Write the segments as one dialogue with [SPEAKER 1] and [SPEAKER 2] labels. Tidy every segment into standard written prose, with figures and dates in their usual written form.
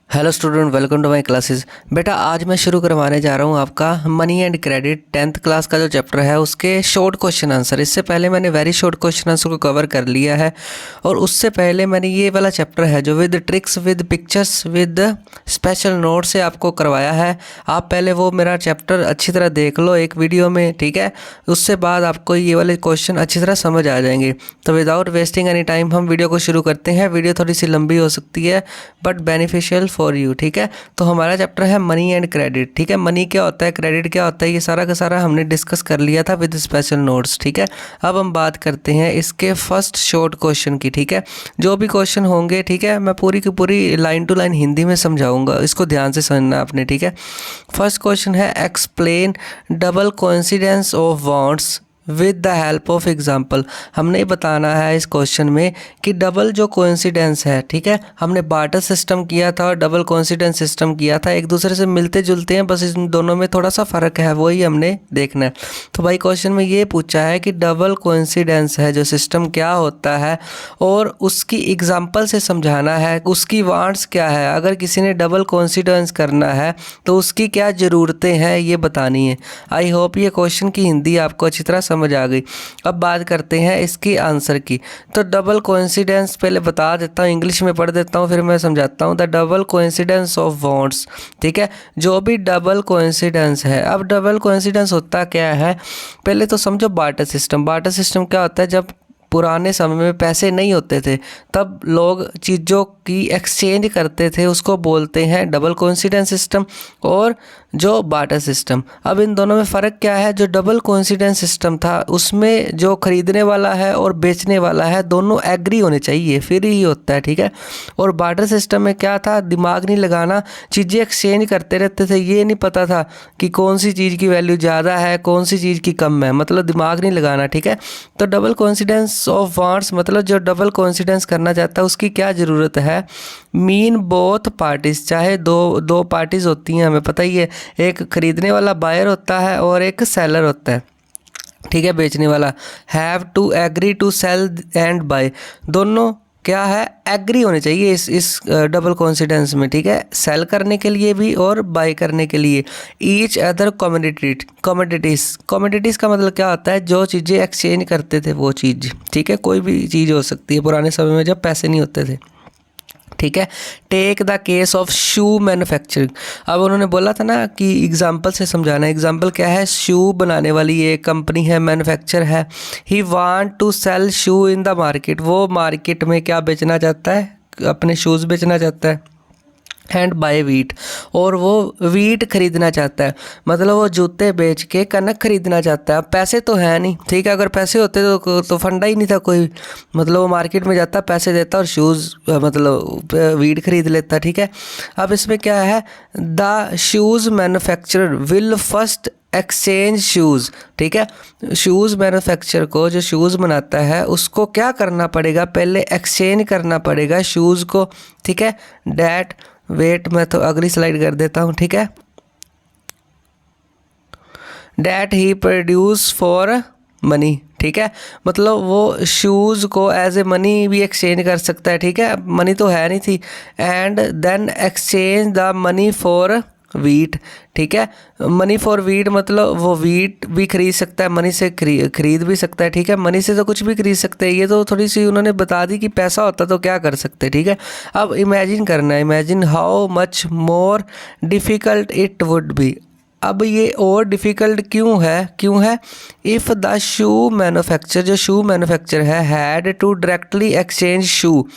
[SPEAKER 1] Hello student, welcome to my classes. बेटा आज मैं शुरू करवाने जा रहा हूँ आपका money and credit 10th class का जो चैप्टर है उसके शॉर्ट क्वेश्चन आंसर। इससे पहले मैंने वेरी शॉर्ट क्वेश्चन आंसर को कवर कर लिया है और उससे पहले मैंने ये वाला चैप्टर है जो with tricks with pictures with special note से आपको करवाया है। आप पहले वो मेरा चैप्टर अच्छी तरह देख लो एक वीडियो में, ठीक है। उससे बाद आपको ये वाले क्वेश्चन अच्छी तरह समझ आ जाएंगे। तो विदाउट वेस्टिंग एनी टाइम हम वीडियो को शुरू करते हैं। वीडियो थोड़ी सी लंबी हो सकती है बट बेनिफिशियल फॉर यू, ठीक है। तो हमारा चैप्टर है मनी एंड क्रेडिट, ठीक है। मनी क्या होता है, क्रेडिट क्या होता है, ये सारा का सारा हमने डिस्कस कर लिया था विद स्पेशल नोट्स, ठीक है। अब हम बात करते हैं इसके फर्स्ट शॉर्ट क्वेश्चन की, ठीक है। जो भी क्वेश्चन होंगे, ठीक है, मैं पूरी की पूरी लाइन टू लाइन हिंदी में समझाऊंगा, इसको ध्यान से समझना आपने, ठीक है। फर्स्ट क्वेश्चन है explain double coincidence of wants with the help of example. हमने बताना है इस क्वेश्चन में कि डबल जो कोइंसिडेंस है, ठीक है, हमने बार्टर सिस्टम किया था और डबल कोइंसिडेंस सिस्टम किया था, एक दूसरे से मिलते जुलते हैं, बस इन दोनों में थोड़ा सा फ़र्क है, वही हमने देखना है। तो भाई क्वेश्चन में ये पूछा है कि डबल कोइंसिडेंस है जो सिस्टम क्या होता है और उसकी एग्जाम्पल से समझाना है, उसकी वांट्स क्या है। अगर किसी ने डबल कोइंसिडेंस करना है तो उसकी क्या ज़रूरतें हैं ये बतानी है। आई होप ये क्वेश्चन की हिंदी आपको अच्छी तरह समझ आ गई। अब बात करते हैं इसकी आंसर की। तो डबल कोइंसिडेंस पहले बता देता हूँ, इंग्लिश में पढ़ देता हूँ फिर मैं समझाता हूँ। The double coincidence of wants, ठीक है, जो भी डबल कोइंसिडेंस है। अब डबल कोइंसिडेंस होता क्या है, पहले तो समझो बार्टर सिस्टम। बार्टर सिस्टम क्या होता है, जब पुराने समय में पैसे नहीं होते थे तब लोग चीज़ों की एक्सचेंज करते थे, उसको बोलते हैं डबल कोइंसिडेंस सिस्टम और जो बार्टर सिस्टम। अब इन दोनों में फ़र्क क्या है, जो डबल कोइंसिडेंस सिस्टम था उसमें जो ख़रीदने वाला है और बेचने वाला है दोनों एग्री होने चाहिए फिर ही होता है, ठीक है। और बार्टर सिस्टम में क्या था, दिमाग नहीं लगाना, चीज़ें एक्सचेंज करते रहते थे, ये नहीं पता था कि कौन सी चीज़ की वैल्यू ज़्यादा है कौन सी चीज़ की कम है, मतलब दिमाग नहीं लगाना, ठीक है। तो डबल कोइंसिडेंस ऑफ वांट्स मतलब जो डबल कोइंसिडेंस करना चाहता है उसकी क्या ज़रूरत है, मीन बोथ पार्टीज, चाहे दो पार्टीज होती हैं, हमें पता ही है, एक खरीदने वाला बायर होता है और एक सेलर होता है, ठीक है, बेचने वाला। Have to agree to sell and buy, दोनों क्या है, एग्री होने चाहिए इस डबल कोइंसिडेंस में, ठीक है, सेल करने के लिए भी और बाय करने के लिए। ईच अदर कमोडिटीज़ का मतलब क्या होता है, जो चीज़ें एक्सचेंज करते थे वो चीज़, ठीक है, कोई भी चीज़ हो सकती है पुराने समय में जब पैसे नहीं होते थे, ठीक है। Take the case of shoe manufacturing. अब उन्होंने बोला था ना कि एग्जाम्पल से समझाना। एग्जाम्पल क्या है, शू बनाने वाली एक कंपनी है, मैन्युफैक्चर है। He want to sell shoe in the market, वो मार्केट में क्या बेचना चाहता है, अपने शूज़ बेचना चाहता है। एंड बाय वीट, और वो वीट खरीदना चाहता है, मतलब वो जूते बेच के कनक खरीदना चाहता है। अब पैसे तो है नहीं, ठीक है, अगर पैसे होते तो फंडा ही नहीं था कोई, मतलब वो मार्केट में जाता, पैसे देता और शूज़ मतलब वीट खरीद लेता, ठीक है। अब इसमें क्या है, the shoes manufacturer will first exchange shoes, ठीक है। शूज़ मैन्युफैक्चर को, जो शूज़ बनाता है उसको क्या करना पड़ेगा, पहले एक्सचेंज करना पड़ेगा शूज़ को, ठीक है। डैट वेट, मैं तो अगली स्लाइड कर देता हूँ, ठीक है। That he produce for money, ठीक है, मतलब वो शूज़ को एज ए मनी भी एक्सचेंज कर सकता है, ठीक है। मनी तो है नहीं थी। And then exchange the money for wheat, ठीक है। मनी फॉर वीट मतलब वो वीट भी खरीद सकता है, मनी से खरीद भी सकता है, ठीक है। मनी से तो कुछ भी खरीद सकते हैं, ये तो थोड़ी सी उन्होंने बता दी कि पैसा होता तो क्या कर सकते, ठीक है। अब इमेजिन करना है, imagine how much more difficult it would be. अब ये और डिफ़िकल्ट क्यों है, इफ़ द शू मैन्युफैक्चर, जो शू मैन्युफैक्चर है, had to directly exchange shoe,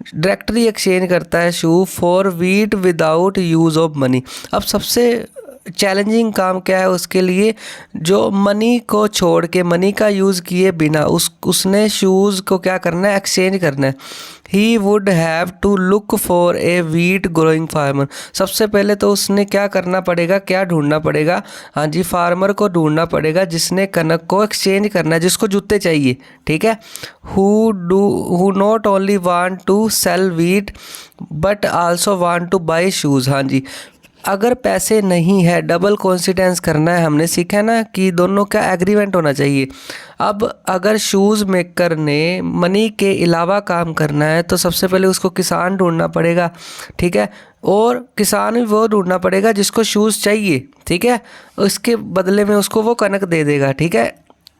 [SPEAKER 1] directly exchange करता है shoe for wheat without use of money. अब सबसे चैलेंजिंग काम क्या है उसके लिए, जो मनी को छोड़ के, मनी का यूज़ किए बिना उसने शूज़ को क्या करना है, एक्सचेंज करना है। He would have to look for a wheat growing farmer, सबसे पहले तो उसने क्या करना पड़ेगा, क्या ढूंढना पड़ेगा, हाँ जी, फार्मर को ढूंढना पड़ेगा जिसने कनक को एक्सचेंज करना है, जिसको जूते चाहिए, ठीक है। Who not only want to sell wheat but also want to buy shoes, हाँ जी, अगर पैसे नहीं है, डबल कोइंसिडेंस करना है, हमने सीखा है ना कि दोनों का एग्रीमेंट होना चाहिए। अब अगर शूज़ मेकर ने मनी के अलावा काम करना है तो सबसे पहले उसको किसान ढूंढना पड़ेगा, ठीक है। और किसान भी वो ढूंढना पड़ेगा जिसको शूज़ चाहिए, ठीक है। उसके बदले में उसको वो कनक दे देगा, ठीक है।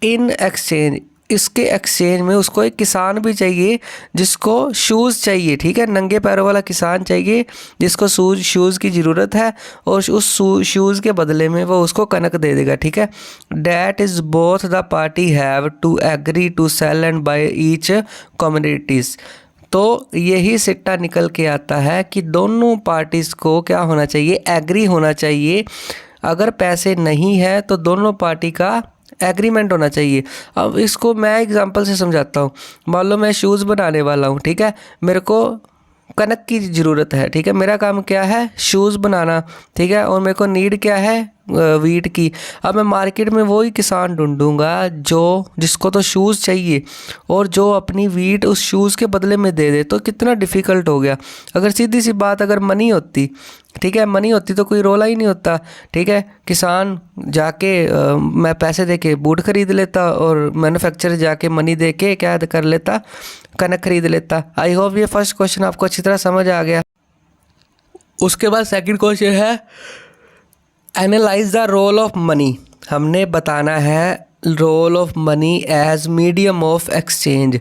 [SPEAKER 1] इन एक्सचेंज, इसके एक्सचेंज में उसको एक किसान भी चाहिए जिसको शूज़ चाहिए, ठीक है। नंगे पैरों वाला किसान चाहिए जिसको शूज़ की ज़रूरत है, और उस शूज़ के बदले में वो उसको कनक दे देगा, ठीक है। That is both the party have to agree to sell and buy each communities. तो यही सिट्टा निकल के आता है कि दोनों पार्टीज़ को क्या होना चाहिए, एग्री होना चाहिए। अगर पैसे नहीं है तो दोनों पार्टी का एग्रीमेंट होना चाहिए। अब इसको मैं एग्जांपल से समझाता हूँ। मान लो मैं शूज़ बनाने वाला हूँ, ठीक है। मेरे को कनक की ज़रूरत है, ठीक है। मेरा काम क्या है, शूज़ बनाना, ठीक है। और मेरे को नीड क्या है, वीट की। अब मैं मार्केट में वही किसान ढूंढूंगा जिसको तो शूज़ चाहिए और जो अपनी वीट उस शूज़ के बदले में दे दे। तो कितना डिफ़िकल्ट हो गया। अगर सीधी सी बात, अगर मनी होती, ठीक है, मनी होती तो कोई रोला ही नहीं होता, ठीक है। किसान जाके मैं पैसे दे के बूट खरीद लेता और मैन्युफैक्चरर जाके मनी दे के क्या कर लेता, कनक खरीद लेता। आई होप ये फर्स्ट क्वेश्चन आपको अच्छी तरह समझ आ गया। उसके बाद सेकंड क्वेश्चन है analyse the role of money. हमने बताना है role of money as medium of exchange.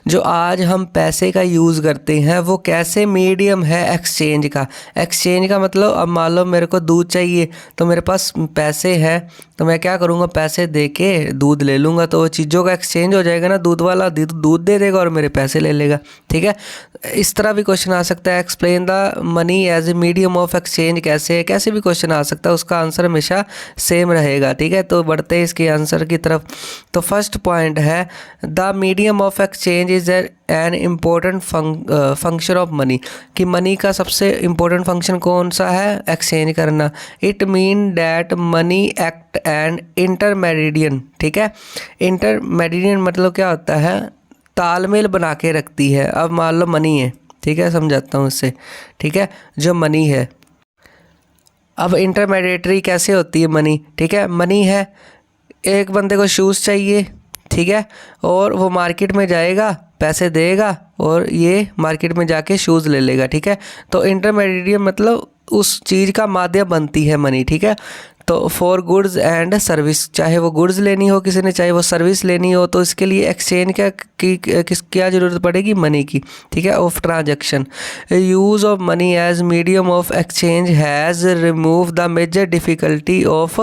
[SPEAKER 1] जो आज हम पैसे का यूज़ करते हैं वो कैसे मीडियम है एक्सचेंज का। एक्सचेंज का मतलब, अब मान लो मेरे को दूध चाहिए तो मेरे पास पैसे हैं तो मैं क्या करूँगा, पैसे दे के दूध ले लूँगा। तो वो चीज़ों का एक्सचेंज हो जाएगा ना, दूध वाला दूध दे देगा और मेरे पैसे ले लेगा, ठीक है। इस तरह भी क्वेश्चन आ सकता है, explain the money as a medium of exchange. कैसे भी क्वेश्चन आ सकता है, उसका आंसर हमेशा सेम रहेगा, ठीक है। तो बढ़ते हैं इसके आंसर की तरफ। तो फर्स्ट पॉइंट है the medium of exchange is an important function of money. कि मनी का सबसे इम्पोर्टेंट फंक्शन कौन सा है, एक्सचेंज करना। It mean that money act and intermediary, ठीक है। इंटरमीडियन मतलब क्या होता है, तालमेल बना के रखती है। अब मान लो मनी है, ठीक है, समझाता हूँ इससे, ठीक है। जो मनी है, अब इंटरमीडिएटरी कैसे होती है मनी, ठीक है। मनी है, एक बंदे को शूज़ चाहिए, ठीक है, और वो मार्केट में जाएगा, पैसे देगा और ये मार्केट में जाके शूज़ ले लेगा, ठीक है। तो इंटरमीडिएट मतलब उस चीज़ का माध्यम बनती है मनी, ठीक है। तो फॉर गुड्स एंड सर्विस, चाहे वो गुड्स लेनी हो किसी ने, चाहे वो सर्विस लेनी हो, तो इसके लिए एक्सचेंज क्या ज़रूरत पड़ेगी, मनी की, ठीक है, of transaction. Use of money as medium of exchange has remove the major difficulty of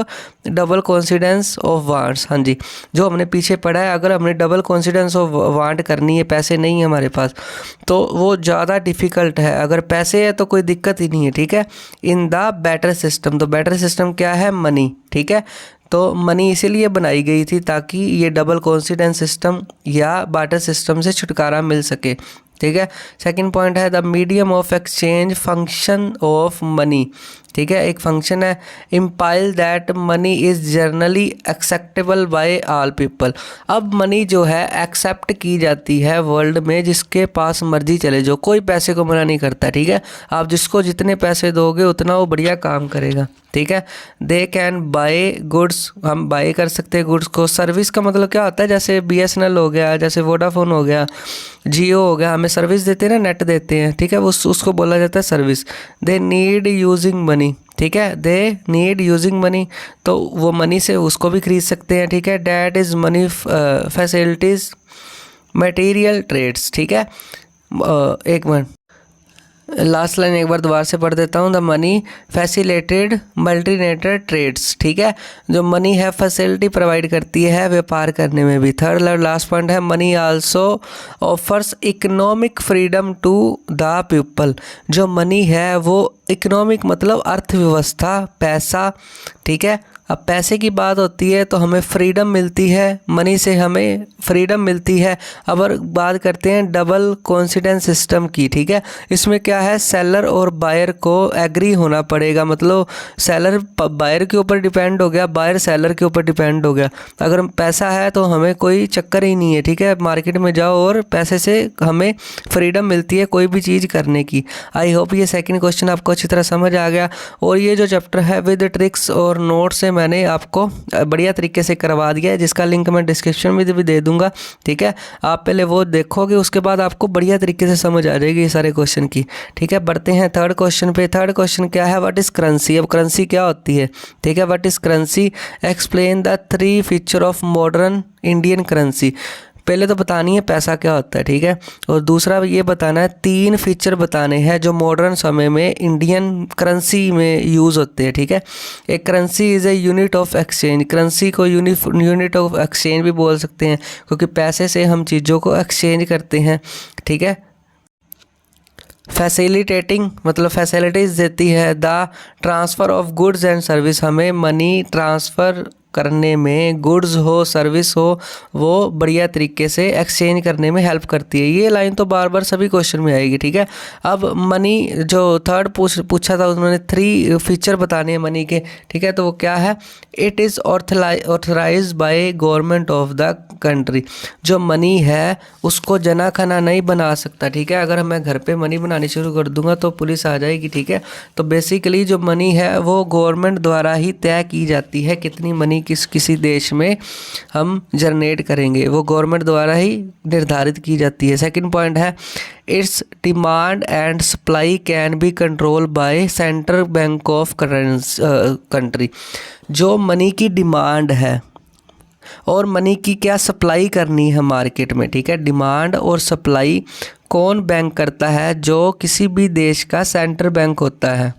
[SPEAKER 1] double coincidence of wants. हाँ जी, जो हमने पीछे पढ़ा है, अगर हमने डबल कॉन्सिडेंस ऑफ वांट करनी है, पैसे नहीं है हमारे पास, तो वो ज़्यादा डिफ़िकल्ट है। अगर पैसे है तो कोई दिक्कत ही नहीं है, ठीक है। इन द बैटर सिस्टम, तो बैटर सिस्टम क्या है, मनी, ठीक है। तो मनी इसीलिए बनाई गई थी ताकि ये डबल कॉन्सिडेंस सिस्टम या बार्टर सिस्टम से छुटकारा मिल सके, ठीक है। सेकंड पॉइंट है the medium of exchange function of money, ठीक है। एक फंक्शन है implies that money is generally acceptable by all people. अब मनी जो है एक्सेप्ट की जाती है वर्ल्ड में जिसके पास मर्जी चले जाओ, कोई पैसे को मना नहीं करता, ठीक है। आप जिसको जितने पैसे दोगे उतना वो बढ़िया काम करेगा, ठीक है। दे कैन बाय गुड्स, हम बाय कर सकते हैं गुड्स को। सर्विस का मतलब क्या होता है, जैसे BSNL हो गया, जैसे वोडाफोन हो गया, जियो हो गया, हमें सर्विस देते हैं ना, नेट देते हैं, ठीक है, उसको बोला जाता है service. They need using money, ठीक है, दे नीड यूजिंग मनी, तो वो मनी से उसको भी खरीद सकते हैं, ठीक है। That is money facilities material trades, ठीक है। एक मिनट, लास्ट लाइन एक बार दोबारा से पढ़ देता हूँ। द मनी फैसिलिटेड मल्टीनेटर ट्रेड्स, ठीक है। जो मनी है फैसिलिटी प्रोवाइड करती है व्यापार करने में भी। थर्ड लास्ट पॉइंट है money also offers economic freedom to the people. जो मनी है वो इकोनॉमिक मतलब अर्थव्यवस्था, पैसा, ठीक है, अब पैसे की बात होती है तो हमें फ्रीडम मिलती है, मनी से हमें फ्रीडम मिलती है। अब बात करते हैं डबल कॉन्फिडेंस सिस्टम की, ठीक है। इसमें क्या है, सेलर और बायर को एग्री होना पड़ेगा, मतलब सेलर बायर के ऊपर डिपेंड हो गया, बायर सेलर के ऊपर डिपेंड हो गया। अगर पैसा है तो हमें कोई चक्कर ही नहीं है, ठीक है। मार्केट में जाओ और पैसे से हमें फ्रीडम मिलती है कोई भी चीज़ करने की। आई होप ये सेकंड क्वेश्चन आपको अच्छी तरह समझ आ गया। और ये जो चैप्टर है विद ट्रिक्स और नोट से मैंने आपको बढ़िया तरीके से करवा दिया है, जिसका लिंक मैं डिस्क्रिप्शन में भी दे दूंगा, ठीक है। आप पहले वो देखोगे, उसके बाद आपको बढ़िया तरीके से समझ आ जाएगी ये सारे क्वेश्चन की, ठीक है। बढ़ते हैं थर्ड क्वेश्चन पे। थर्ड क्वेश्चन क्या है, व्हाट इज़ करेंसी। अब करेंसी क्या होती है, ठीक है। What is currency, explain the 3 feature of modern Indian currency. पहले तो बतानी है पैसा क्या होता है, ठीक है। और दूसरा ये बताना है 3 फीचर बताने हैं जो मॉडर्न समय में इंडियन करेंसी में यूज़ होते हैं, ठीक है। एक currency is a unit of exchange, currency को यूनिट ऑफ एक्सचेंज भी बोल सकते हैं, क्योंकि पैसे से हम चीज़ों को एक्सचेंज करते हैं, ठीक है। फैसिलिटेटिंग मतलब फैसिलिटीज़ देती है। The transfer of goods and service, हमें मनी ट्रांसफ़र करने में, गुड्स हो सर्विस हो, वो बढ़िया तरीके से एक्सचेंज करने में हेल्प करती है। ये लाइन तो बार बार सभी क्वेश्चन में आएगी, ठीक है। अब मनी जो थर्ड पूछा था उन्होंने 3 फीचर बताने हैं मनी के, ठीक है। तो वो क्या है, it is authorise by government of the country. जो मनी है उसको जना खना नहीं बना सकता, ठीक है। अगर मैं घर पे मनी बनानी शुरू कर दूंगा तो पुलिस आ जाएगी, ठीक है। तो बेसिकली जो मनी है वो गवर्नमेंट द्वारा ही तय की जाती है, कितनी मनी किसी देश में हम जनरेट करेंगे, वो गवर्नमेंट द्वारा ही निर्धारित की जाती है। सेकंड पॉइंट है, it's demand and supply can be control by central bank of country. जो मनी की डिमांड है और मनी की क्या सप्लाई करनी है मार्केट में, ठीक है। डिमांड और सप्लाई कौन बैंक करता है, जो किसी भी देश का सेंट्रल बैंक होता है।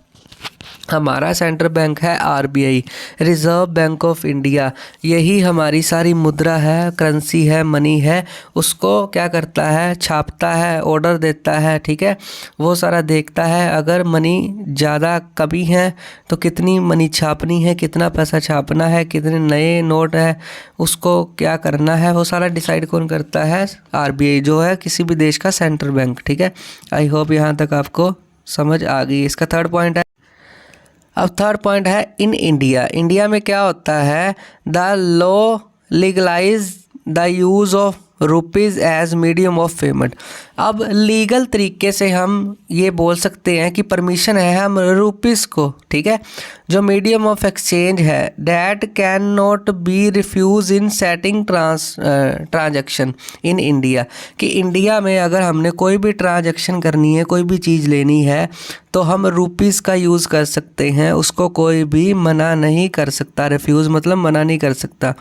[SPEAKER 1] हमारा सेंट्रल बैंक है RBI, reserve bank of India. यही हमारी सारी मुद्रा है, करेंसी है, मनी है, उसको क्या करता है, छापता है, ऑर्डर देता है, ठीक है। वो सारा देखता है। अगर मनी ज़्यादा कमी है तो कितनी मनी छापनी है, कितना पैसा छापना है, कितने नए नोट है, उसको क्या करना है, वो सारा डिसाइड कौन करता है, आरबीआई, जो है किसी भी देश का सेंट्रल बैंक, ठीक है। आई होप यहाँ तक आपको समझ आ गई। इसका थर्ड पॉइंट है, अब थर्ड पॉइंट है इन इंडिया। इंडिया में क्या होता है, the law legalise the use of rupees as medium of payment. अब लीगल तरीके से हम ये बोल सकते हैं कि परमिशन है हम रुपीज़ को, ठीक है, जो मीडियम ऑफ एक्सचेंज है, that can not B refuse in setting transaction in India. कि इंडिया में अगर हमने कोई भी ट्रांजैक्शन करनी है, कोई भी चीज़ लेनी है, तो हम रुपीज़ का यूज़ कर सकते हैं, उसको कोई भी मना नहीं कर सकता। रिफ्यूज़ मतलब मना नहीं कर सकता।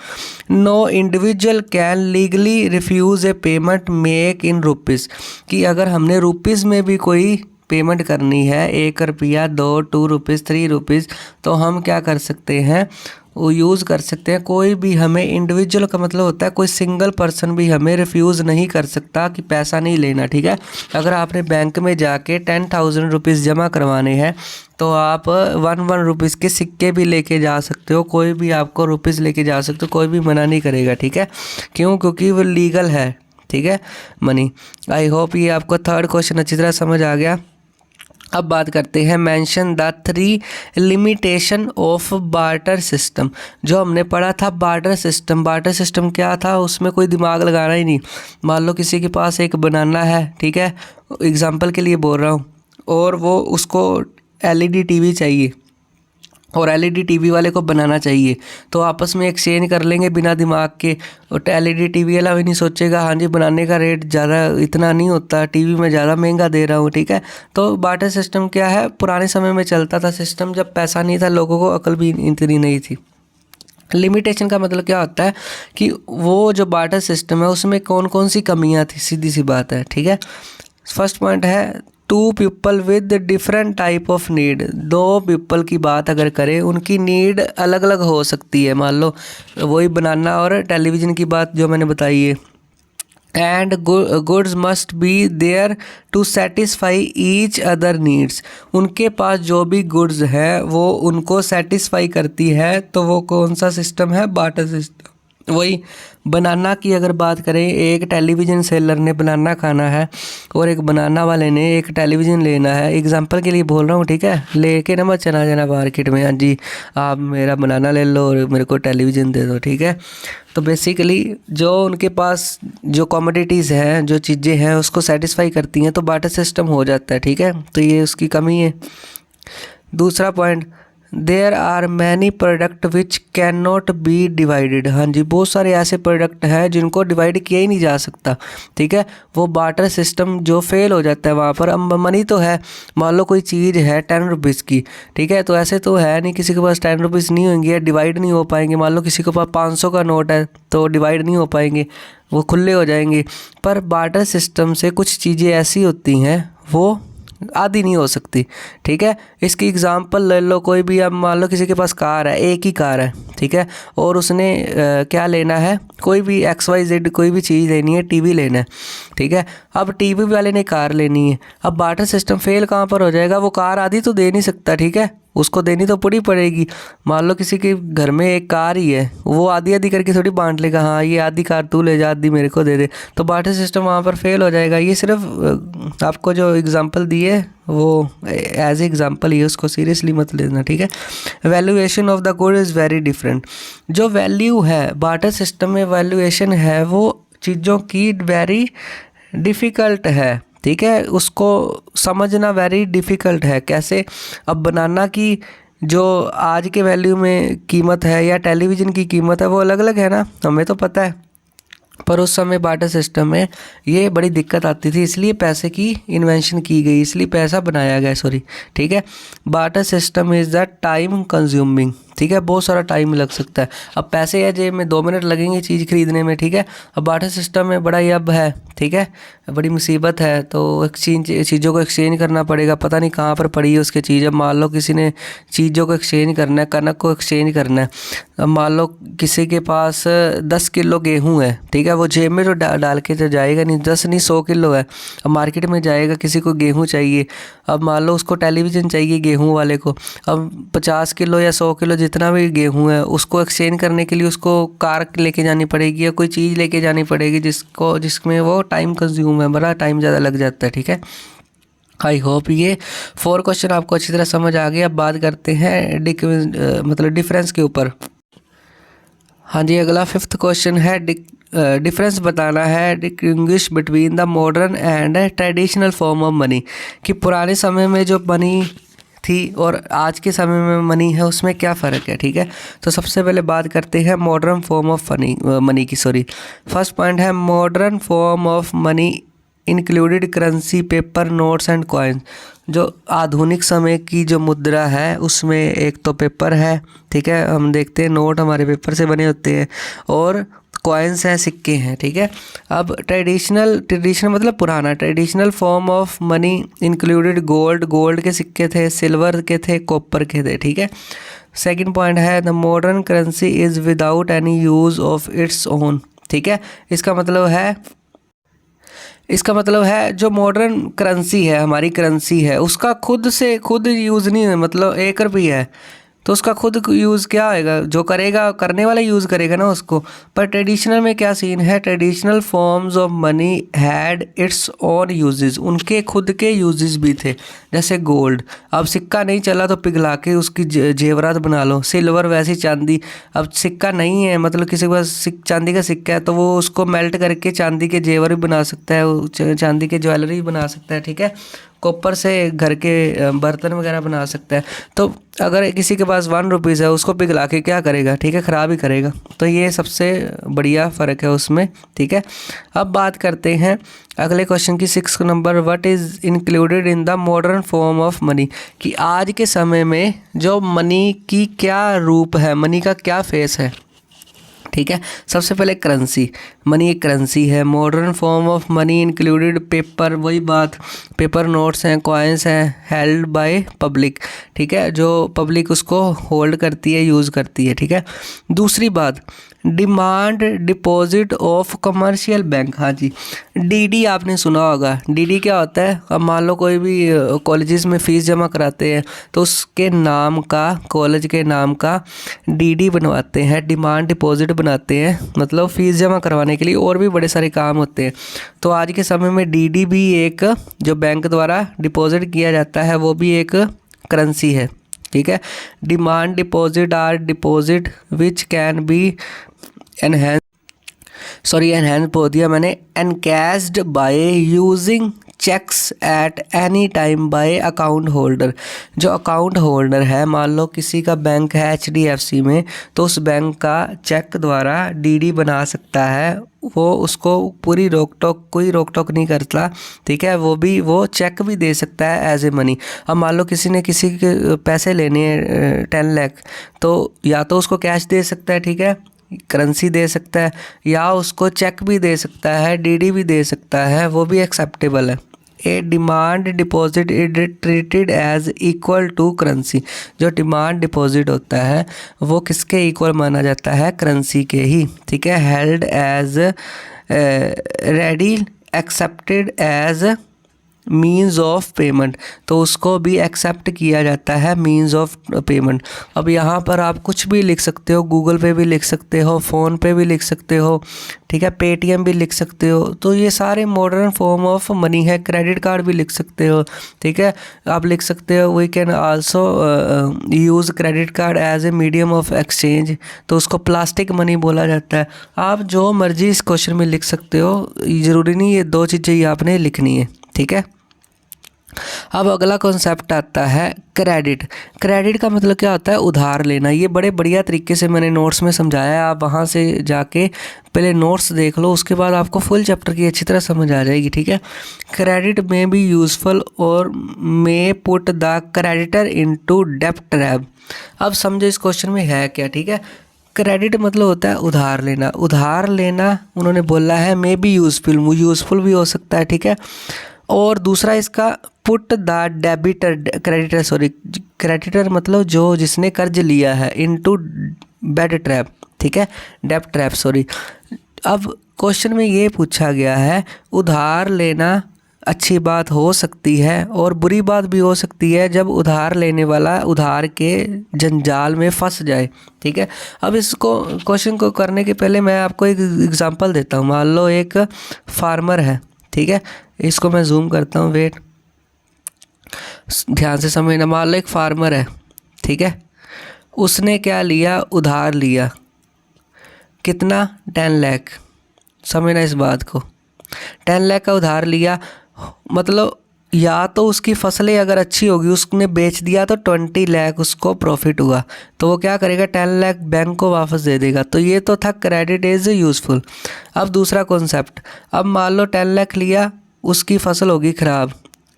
[SPEAKER 1] No individual can legally refuse a payment make in rupees. कि अगर हमने रुपीज़ में भी कोई पेमेंट करनी है, 1 रुपया, 2 रुपीज़, 3 रुपीज़, तो हम क्या कर सकते हैं, वो यूज़ कर सकते हैं। कोई भी हमें, इंडिविजुअल का मतलब होता है कोई सिंगल पर्सन भी हमें रिफ्यूज़ नहीं कर सकता कि पैसा नहीं लेना, ठीक है। अगर आपने बैंक में जाके 10,000 रुपीज़ जमा करवाने हैं तो आप 1 रुपीज़ के सिक्के भी लेके जा सकते हो, कोई भी आपको रुपीज़ लेके जा सकते हो, कोई भी मना नहीं करेगा, ठीक है। क्यों, क्योंकि वो लीगल है, ठीक है, मनी। आई होप ये आपको थर्ड क्वेश्चन अच्छी तरह समझ आ गया। अब बात करते हैं mention the 3 limitation of barter system. जो हमने पढ़ा था बार्टर सिस्टम, बार्टर सिस्टम क्या था, उसमें कोई दिमाग लगाना ही नहीं। मान लो किसी के पास एक बनाना है, ठीक है, एग्जांपल के लिए बोल रहा हूँ, और वो उसको एलईडी टीवी चाहिए और एलईडी टीवी वाले को बनाना चाहिए, तो आपस में एक्सचेंज कर लेंगे बिना दिमाग के। और एलईडी टीवी वाला भी नहीं सोचेगा हाँ जी बनाने का रेट ज़्यादा इतना नहीं होता, टीवी में ज़्यादा महंगा दे रहा हूँ, ठीक है। तो बार्टर सिस्टम क्या है, पुराने समय में चलता था सिस्टम, जब पैसा नहीं था, लोगों को अकल भी इतनी नहीं थी। लिमिटेशन का मतलब क्या होता है कि वो जो बार्टर सिस्टम है उसमें कौन कौन सी कमियाँ थी, सीधी सी बात है, ठीक है। फर्स्ट पॉइंट है 2 people with different type of need. 2 people की बात अगर करें, उनकी नीड अलग अलग हो सकती है। मान लो वही बनाना और टेलीविज़न की बात जो मैंने बताई है, and goods must be there to satisfy each other needs. उनके पास जो भी गुड्स है वो उनको सेटिस्फाई करती है, तो वो कौन सा सिस्टम है? Barter system. वही बनाना की अगर बात करें, एक टेलीविज़न सेलर ने बनाना खाना है और एक बनाना वाले ने एक टेलीविज़न लेना है। एग्जांपल के लिए बोल रहा हूँ, ठीक है? लेके ना मत चला जाना मार्केट में, हाँ जी आप मेरा बनाना ले लो और मेरे को टेलीविज़न दे दो, ठीक है? तो बेसिकली जो उनके पास जो कमोडिटीज़ हैं, जो चीज़ें हैं उसको सेटिस्फाई करती हैं, तो बार्टर सिस्टम हो जाता है, ठीक है? तो ये उसकी कमी है। दूसरा point, there are many product which can not be divided. हाँ जी, बहुत सारे ऐसे प्रोडक्ट हैं जिनको डिवाइड किया ही नहीं जा सकता, ठीक है? वो बार्टर सिस्टम जो फेल हो जाता है वहाँ पर। अब मनी तो है, मान लो कोई चीज़ है 10 रुपीज़ की, ठीक है? तो ऐसे तो है नहीं किसी के पास 10 रुपीज़ नहीं होंगे या डिवाइड नहीं हो पाएंगे। मान लो किसी के पास 500 का नोट है तो डिवाइड नहीं हो पाएंगे, वो खुले हो जाएंगे। पर बार्टर सिस्टम से कुछ चीज़ें ऐसी होती हैं वो आधी नहीं हो सकती, ठीक है? इसकी एग्जांपल ले लो, कोई भी, अब मान लो किसी के पास कार है, एक ही कार है, ठीक है? और उसने क्या लेना है, कोई भी XYZ कोई भी चीज़ लेनी है, टीवी लेना है, ठीक है? अब टीवी वाले ने कार लेनी है, अब बार्टर सिस्टम फेल कहाँ पर हो जाएगा? वो कार आधी तो दे नहीं सकता, ठीक है? उसको देनी तो पूरी पड़ेगी। मान लो किसी के घर में एक कार ही है, वो आधी आधी करके थोड़ी बांट लेगा, हाँ ये आधी कार तू ले जा, आधी मेरे को दे दे, तो बार्टर सिस्टम वहाँ पर फेल हो जाएगा। ये सिर्फ आपको जो एग्जांपल दिए वो एज एग्जांपल ही, उसको सीरियसली मत लेना, ठीक है? Valuation of the good is very different. जो वैल्यू है बार्टर सिस्टम में, वैल्यूएशन है वो चीज़ों की वेरी डिफ़िकल्ट है, ठीक है? उसको समझना वेरी डिफ़िकल्ट है। कैसे? अब बनाना की जो आज के वैल्यू में कीमत है या टेलीविज़न की कीमत है वो अलग अलग है ना, हमें तो पता है। पर उस समय बार्टर सिस्टम में ये बड़ी दिक्कत आती थी, इसलिए पैसे की इन्वेंशन की गई, इसलिए पैसा बनाया गया, सॉरी, ठीक है? Barter system is the time consuming, ठीक है? बहुत सारा टाइम लग सकता है। अब पैसे है जेब में, 2 मिनट लगेंगे चीज़ खरीदने में, ठीक है? अब बार्टर सिस्टम में बड़ा ही अब है, ठीक है? बड़ी मुसीबत है, तो एक्सचेंज, चीज़ों को एक्सचेंज करना पड़ेगा, पता नहीं कहाँ पर पड़ी है उसकी चीज़। अब मान लो किसी ने चीज़ों को एक्सचेंज करना है, कनक को एक्सचेंज करना है। अब मान लो किसी के पास 10 किलो गेहूँ है, ठीक है? वो जेब में तो डाल के तो जाएगा नहीं, 10 नहीं 100 किलो है। अब मार्केट में जाएगा, किसी को गेहूँ चाहिए, अब मान लो उसको टेलीविज़न चाहिए गेहूँ वाले को, अब 50 किलो या 100 किलो जितना भी गेहूँ है उसको एक्सचेंज करने के लिए उसको कार लेके जानी पड़ेगी या कोई चीज़ लेके जानी पड़ेगी जिसमें वो टाइम कंज्यूम है, बड़ा टाइम ज़्यादा लग जाता है, ठीक है? आई होप ये 4 क्वेश्चन आपको अच्छी तरह समझ आ गए। अब बात करते हैं मतलब डिफरेंस के ऊपर। हाँ जी, अगला 5th क्वेश्चन है, डिफरेंस बताना है, distinguish between the modern and traditional form of money. कि पुराने समय में जो मनी थी और आज के समय में मनी है उसमें क्या फ़र्क है, ठीक है? तो सबसे पहले बात करते हैं मॉडर्न फॉर्म ऑफ मनी की, सॉरी। फर्स्ट पॉइंट है modern form of money included currency, paper, notes and coins. जो आधुनिक समय की जो मुद्रा है उसमें एक तो पेपर है, ठीक है? हम देखते हैं नोट हमारे पेपर से बने होते हैं, और कॉइन्स हैं, सिक्के हैं, ठीक है? अब ट्रेडिशनल मतलब पुराना, traditional form of money included gold के सिक्के थे, सिल्वर के थे, कॉपर के थे, ठीक है? सेकंड पॉइंट है the modern currency is without any use of its own, ठीक है? इसका मतलब है जो मॉडर्न करेंसी है, हमारी करेंसी है, उसका खुद से खुद यूज़ नहीं है। मतलब 1 रुपया है तो उसका खुद यूज़ क्या होएगा, जो करेगा करने वाला यूज़ करेगा ना उसको। पर ट्रेडिशनल में क्या सीन है, traditional forms of money had its own uses, उनके खुद के यूजेस भी थे। जैसे गोल्ड, अब सिक्का नहीं चला तो पिघला के उसकी जेवरात बना लो। सिल्वर वैसी, चांदी, अब सिक्का नहीं है, मतलब किसी के पास चांदी का सिक्का है तो वो उसको मेल्ट करके चांदी के जेवर भी बना सकता है, चांदी के ज्वेलरी बना सकता है, ठीक है? कॉपर से घर के बर्तन वगैरह बना सकता है। तो अगर किसी के पास 1 रुपीज़ है उसको पिघला के क्या करेगा, ठीक है? ख़राब ही करेगा। तो ये सबसे बढ़िया फ़र्क है उसमें, ठीक है? अब बात करते हैं अगले क्वेश्चन की 6 number, what is included in the modern form of money. कि आज के समय में जो मनी की क्या रूप है, मनी का क्या फेस है, ठीक है? सबसे पहले करेंसी, मनी एक करेंसी है। Modern form of money included paper, वही बात, पेपर नोट्स हैं, कॉइन्स हैं, हेल्ड बाय पब्लिक, ठीक है? जो पब्लिक उसको होल्ड करती है, यूज़ करती है, ठीक है? दूसरी बात, demand deposit of commercial bank, हाँ जी, डीडी आपने सुना होगा। डीडी क्या होता है? अब मान लो कोई भी कॉलेजेस में फ़ीस जमा कराते हैं तो उसके नाम का, कॉलेज के नाम का डीडी बनवाते हैं, डिमांड डिपॉजिट बनाते हैं, मतलब फ़ीस जमा करवाने के लिए। और भी बड़े सारे काम होते हैं। तो आज के समय में डीडी भी एक, जो बैंक द्वारा डिपॉजिट किया जाता है, वो भी एक करेंसी है। ठीक है। Demand deposit are deposit which can be enhance बोल दिया मैंने, encashed by using cheques at any time by account holder. जो अकाउंट होल्डर है, मान लो किसी का बैंक है HDFC में, तो उस बैंक का चेक द्वारा डीडी बना सकता है। वो उसको पूरी कोई रोक टोक नहीं करता। ठीक है। वो चेक भी दे सकता है एज ए मनी। अब मान लो किसी ने किसी के पैसे लेने हैं 10 लाख, तो या तो उसको कैश दे सकता है, ठीक है, करेंसी दे सकता है, या उसको चेक भी दे सकता है, डीडी भी दे सकता है, वो भी एक्सेप्टेबल है। A demand deposit is treated as equal to currency. जो डिमांड डिपॉजिट होता है वो किसके इक्वल माना जाता है? करेंसी के ही। ठीक है। Held as ready accepted as means of payment, तो उसको भी एक्सेप्ट किया जाता है मीन्स ऑफ पेमेंट। अब यहाँ पर आप कुछ भी लिख सकते हो, गूगल पे भी लिख सकते हो, फ़ोन पे भी लिख सकते हो, ठीक है, पेटीएम भी लिख सकते हो। तो ये सारे मॉडर्न फॉर्म ऑफ मनी है। क्रेडिट कार्ड भी लिख सकते हो। ठीक है। आप लिख सकते हो we can also use credit card as a medium of exchange, तो उसको प्लास्टिक मनी बोला जाता है। आप जो मर्जी इस क्वेश्चन में लिख सकते हो, ज़रूरी नहीं ये 2 चीज़ें ही आपने लिखनी है। ठीक है। अब अगला कॉन्सेप्ट आता है क्रेडिट। क्रेडिट का मतलब क्या होता है? उधार लेना। ये बड़े बढ़िया तरीके से मैंने नोट्स में समझाया है। आप वहाँ से जाके पहले नोट्स देख लो, उसके बाद आपको फुल चैप्टर की अच्छी तरह समझ आ जाएगी। ठीक है। क्रेडिट में बी यूजफुल और मे पुट द क्रेडिटर इनटू डेब्ट ट्रैप। अब समझो इस क्वेश्चन में है क्या। ठीक है। क्रेडिट मतलब होता है उधार लेना। उधार लेना उन्होंने बोला है मे बी यूजफुल भी हो सकता है। ठीक है। और दूसरा इसका पुट द क्रेडिटर मतलब जो जिसने कर्ज लिया है, इनटू बेड ट्रैप। ठीक है। डेब्ट ट्रैप, सॉरी। अब क्वेश्चन में ये पूछा गया है उधार लेना अच्छी बात हो सकती है और बुरी बात भी हो सकती है जब उधार लेने वाला उधार के जंजाल में फंस जाए। ठीक है। अब इसको क्वेश्चन को करने के पहले मैं आपको एक एग्जांपल देता हूँ। मान लो एक फार्मर है। ठीक है। इसको मैं जूम करता हूँ, वेट, ध्यान से समझना। मान लो एक फार्मर है। ठीक है। उसने क्या लिया? उधार लिया। कितना? 10 लाख। समझना इस बात को। 10 लाख का उधार लिया, मतलब या तो उसकी फसलें अगर अच्छी होगी, उसने बेच दिया तो 20 लाख उसको प्रॉफिट हुआ, तो वो क्या करेगा? 10 लाख बैंक को वापस दे देगा। तो ये तो था क्रेडिट इज़ यूज़फुल। अब दूसरा कॉन्सेप्ट, अब मान लो 10 लाख लिया, उसकी फसल होगी ख़राब।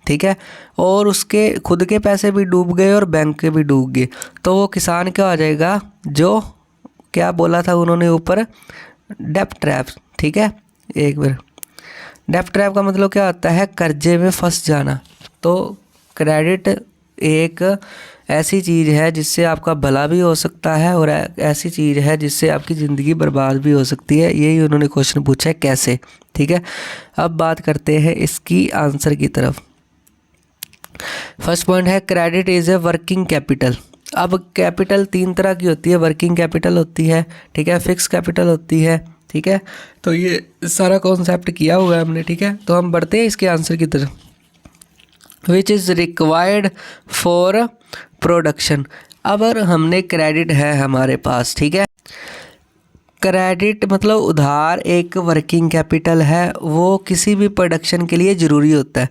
[SPEAKER 1] ठीक है। और उसके खुद के पैसे भी डूब गए और बैंक के भी डूब गए, तो वो किसान क्या हो जाएगा? जो क्या बोला था उन्होंने ऊपर, डेब्ट ट्रैप। ठीक है। एक बार, डेब्ट ट्रैप का मतलब क्या होता है? कर्जे में फंस जाना। तो क्रेडिट एक ऐसी चीज़ है जिससे आपका भला भी हो सकता है और ऐसी चीज़ है जिससे आपकी ज़िंदगी बर्बाद भी हो सकती है। यही उन्होंने क्वेश्चन पूछा है, कैसे। ठीक है। अब बात करते हैं इसकी आंसर की तरफ। फर्स्ट पॉइंट है credit is a working capital. अब कैपिटल 3 तरह की होती है। वर्किंग कैपिटल होती है, ठीक है, फिक्स कैपिटल होती है। ठीक है। तो ये सारा कॉन्सेप्ट किया हुआ है हमने। ठीक है। तो हम बढ़ते हैं इसके आंसर की तरफ। Which is required for production. अगर हमने क्रेडिट है हमारे पास, ठीक है, क्रेडिट मतलब उधार एक वर्किंग कैपिटल है, वो किसी भी प्रोडक्शन के लिए ज़रूरी होता है।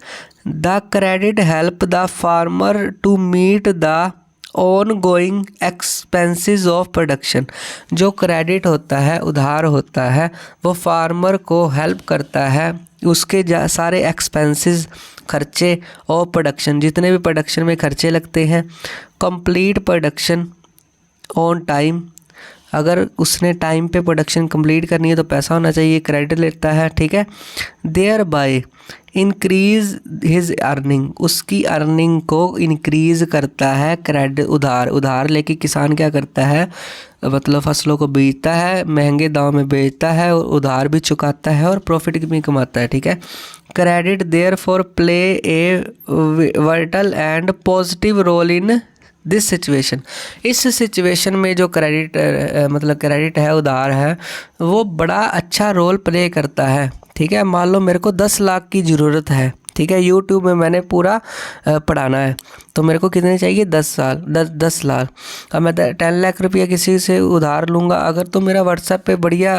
[SPEAKER 1] The credit help the farmer to meet the ongoing expenses of production. जो क्रेडिट होता है, उधार होता है, वो फार्मर को हेल्प करता है उसके सारे एक्सपेंसेस, खर्चे और प्रोडक्शन, जितने भी प्रोडक्शन में खर्चे लगते हैं, कंप्लीट प्रोडक्शन ऑन टाइम, अगर उसने टाइम पे प्रोडक्शन कंप्लीट करनी है तो पैसा होना चाहिए, क्रेडिट लेता है, ठीक है। Thereby increase his earning, उसकी अर्निंग को इंक्रीज़ करता है क्रेडिट। उधार लेके किसान क्या करता है, मतलब फसलों को बेचता है, महंगे दाम में बेचता है और उधार भी चुकाता है और प्रॉफिट भी कमाता है, ठीक है। Credit therefore play a vital and positive role in this situation. इस सिचुएशन में जो क्रेडिट है, उधार है, वो बड़ा अच्छा रोल प्ले करता है, ठीक है। मान लो मेरे को 10 लाख की ज़रूरत है, ठीक है, यूट्यूब में मैंने पूरा पढ़ाना है, तो मेरे को कितने चाहिए, 10 लाख। अब मैं 10 लाख रुपया किसी से उधार लूँगा, अगर तो मेरा व्हाट्सएप पे बढ़िया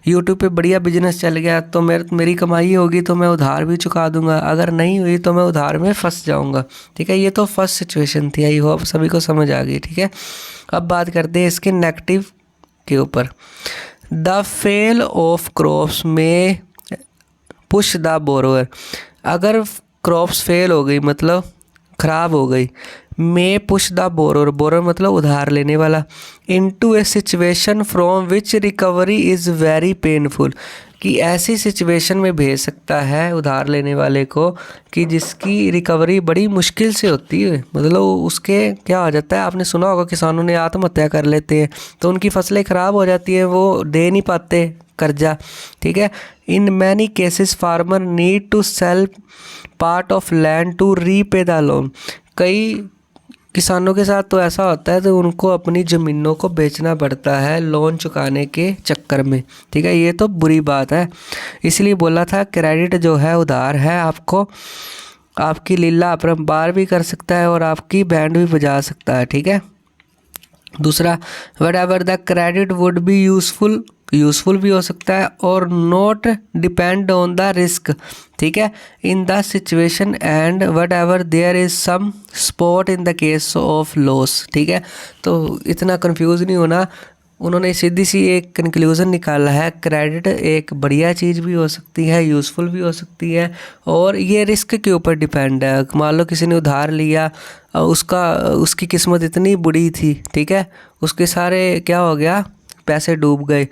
[SPEAKER 1] यूट्यूब पे बढ़िया बिजनेस चल गया तो मेरी कमाई होगी तो मैं उधार भी चुका दूंगा, अगर नहीं हुई तो मैं उधार में फंस जाऊंगा, ठीक है। ये तो फर्स्ट सिचुएशन थी, आई होप सभी को समझ आ गई, ठीक है। अब बात करते हैं इसके नेगेटिव के ऊपर। द फेल ऑफ क्रॉप्स में पुश द बोरोअर, अगर क्रॉप्स फेल हो गई मतलब ख़राब हो गई, में पुश द बोरोअर मतलब उधार लेने वाला, into A situation from which recovery is very painful, कि ऐसी सिचुएशन में भेज सकता है उधार लेने वाले को कि जिसकी रिकवरी बड़ी मुश्किल से होती है। मतलब उसके क्या हो जाता है, आपने सुना होगा किसानों ने आत्महत्या कर लेते हैं, तो उनकी फसलें ख़राब हो जाती हैं, वो दे नहीं पाते कर्जा, ठीक है। In many cases farmer need to sell part of land to repay the loan, कई किसानों के साथ तो ऐसा होता है तो उनको अपनी ज़मीनों को बेचना पड़ता है लोन चुकाने के चक्कर में, ठीक है। ये तो बुरी बात है, इसलिए बोला था क्रेडिट जो है, उधार है, आपको आपकी लीला अपरंपार भी कर सकता है और आपकी बैंड भी बजा सकता है, ठीक है। दूसरा, whatever the credit would be useful भी हो सकता है और not depend on the risk, ठीक है, in the situation and whatever there is some spot in the case of loss, ठीक है। तो इतना कंफ्यूज नहीं होना, उन्होंने सीधी सी एक कंक्लूज़न निकाला है, क्रेडिट एक बढ़िया चीज़ भी हो सकती है, यूज़फुल भी हो सकती है, और ये रिस्क के ऊपर डिपेंड है। मान लो किसी ने उधार लिया, उसकी किस्मत इतनी बुरी थी, ठीक है, उसके सारे क्या हो गया, पैसे डूब गए,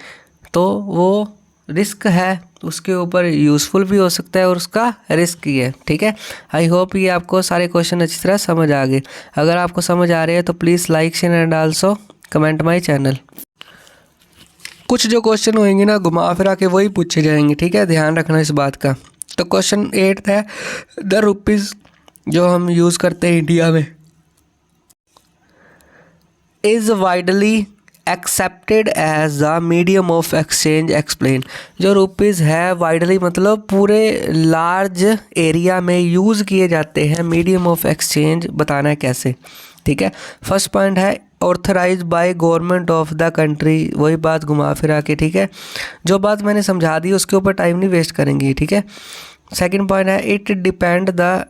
[SPEAKER 1] तो वो रिस्क है, उसके ऊपर यूज़फुल भी हो सकता है और उसका रिस्क ही है, ठीक है। आई होप ये आपको सारे क्वेश्चन अच्छी तरह समझ आ गए। अगर आपको समझ आ रहे हैं तो please like share and also comment my channel. कुछ जो क्वेश्चन होंगे ना घुमा फिरा के वही पूछे जाएंगे, ठीक है, ध्यान रखना इस बात का। तो क्वेश्चन 8 है, द रुपीज़ जो हम यूज़ करते हैं इंडिया में is widely accepted as the medium of exchange explain. जो रुपीज़ है वाइडली मतलब पूरे लार्ज एरिया में यूज़ किए जाते हैं, मीडियम ऑफ एक्सचेंज बताना है कैसे, ठीक है। फर्स्ट पॉइंट है authorise by government of the country, वही बात घुमा फिरा के, ठीक है, जो बात मैंने समझा दी उसके ऊपर टाइम नहीं वेस्ट करेंगे, ठीक है। सेकंड पॉइंट है it depend the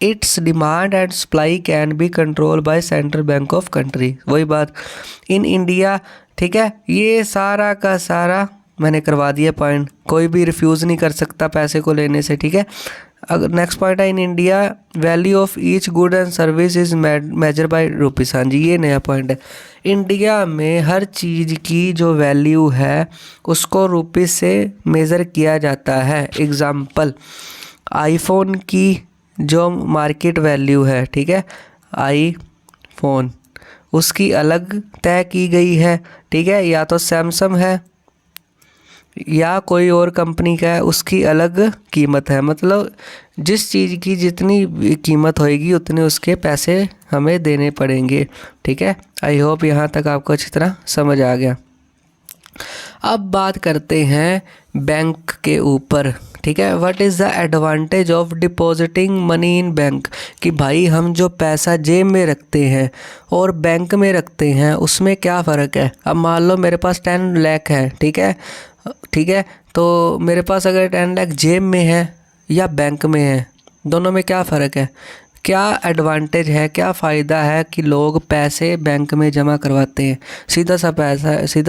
[SPEAKER 1] it's demand and supply can be control by central bank of country, वही बात इन इंडिया, ठीक है। ये सारा का सारा मैंने करवा दिया पॉइंट, कोई भी रिफ्यूज़ नहीं कर सकता पैसे को लेने से, ठीक है। अगर नेक्स्ट पॉइंट है in India value of each good and service is measure by rupees, हाँ जी ये नया पॉइंट है। इंडिया में हर चीज़ की जो वैल्यू है उसको रुपीज़ से मेज़र किया जाता है। एग्ज़ाम्पल, आईफोन की जो मार्केट वैल्यू है, ठीक है, आईफोन उसकी अलग तय की गई है, ठीक है, या तो सैमसंग है या कोई और कंपनी का है, उसकी अलग कीमत है। मतलब जिस चीज़ की जितनी कीमत होएगी उतने उसके पैसे हमें देने पड़ेंगे, ठीक है। आई होप यहाँ तक आपको अच्छी तरह समझ आ गया। अब बात करते हैं बैंक के ऊपर, ठीक है। What is the advantage of depositing money in bank, कि भाई हम जो पैसा जेब में रखते हैं और बैंक में रखते हैं उसमें क्या फ़र्क है। अब मान लो मेरे पास 10 लाख है, ठीक है, तो मेरे पास अगर 10 लाख जेब में है या बैंक में है, दोनों में क्या फ़र्क है, क्या एडवांटेज है, क्या फ़ायदा है कि लोग पैसे बैंक में जमा करवाते हैं। सीधा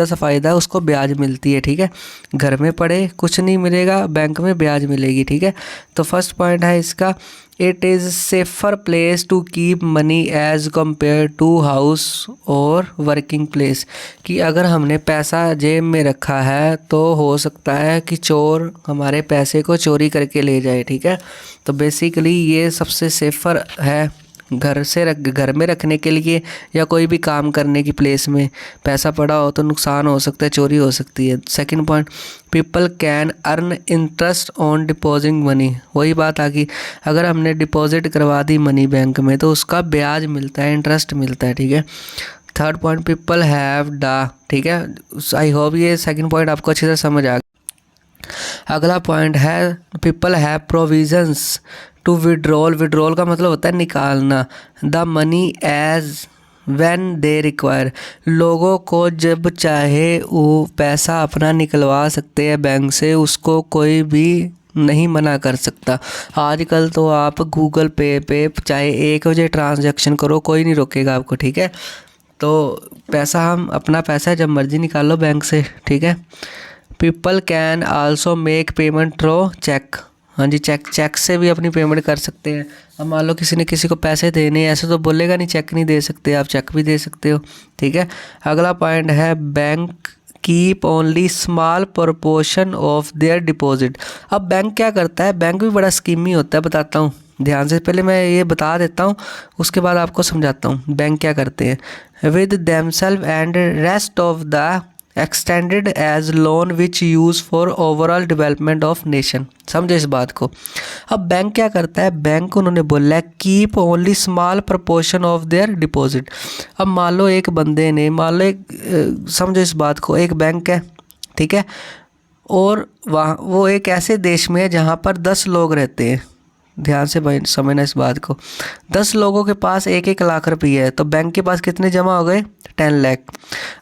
[SPEAKER 1] सा फ़ायदा उसको ब्याज मिलती है, ठीक है। घर में पड़े कुछ नहीं मिलेगा, बैंक में ब्याज मिलेगी, ठीक है। तो फर्स्ट पॉइंट है इसका it is safer place to keep money as compare to house और वर्किंग प्लेस, कि अगर हमने पैसा जेब में रखा है तो हो सकता है कि चोर हमारे पैसे को चोरी करके ले जाए, ठीक है। तो बेसिकली ये सबसे सेफ़र है घर में रखने के लिए या कोई भी काम करने की प्लेस में। पैसा पड़ा हो तो नुकसान हो सकता है, चोरी हो सकती है। Second point, people can earn interest on depositing money, वही बात आ गई, अगर हमने डिपॉजिट करवा दी मनी बैंक में तो उसका ब्याज मिलता है, इंटरेस्ट मिलता है, ठीक है। थर्ड पॉइंट, पीपल हैव ड, ठीक है। आई होप ये सेकंड पॉइंट आपको अच्छी तरह समझ आ गया। अगला पॉइंट है people have provisions to withdrawal, withdrawal का मतलब होता है निकालना, the money as when they require, लोगों को जब चाहे वो पैसा अपना निकलवा सकते हैं बैंक से, उसको कोई भी नहीं मना कर सकता। आजकल तो आप गूगल पे पे चाहे 1 बजे ट्रांजैक्शन करो, कोई नहीं रोकेगा आपको, ठीक है। तो पैसा हम अपना पैसा जब मर्जी निकालो बैंक से, ठीक है। People can also make payment through cheque, हाँ जी, चेक से भी अपनी पेमेंट कर सकते हैं। अब मान लो किसी ने किसी को पैसे देने, ऐसे तो बोलेगा नहीं चेक नहीं दे सकते, आप चेक भी दे सकते हो, ठीक है। अगला पॉइंट है bank keep only small proportion of their deposit. अब बैंक क्या करता है, बैंक भी बड़ा स्कीमी होता है, बताता हूँ ध्यान से, पहले मैं ये बता देता हूँ उसके बाद आपको समझाता हूँ बैंक क्या करते हैं। With themself and rest of the extended as loan which use for overall development of nation, समझो इस बात को। अब बैंक क्या करता है, बैंक उन्होंने बोला है keep only small proportion of their deposit. अब मान लो एक बंदे ने, मान लो एक, समझो इस बात को, एक बैंक है, ठीक है, और वहाँ वो एक ऐसे देश में है जहाँ पर 10 लोग रहते हैं, ध्यान से भाई समझना इस बात को। 10 लोगों के पास 1-1 लाख रुपये है, तो बैंक के पास कितने जमा हो गए, 10 लाख।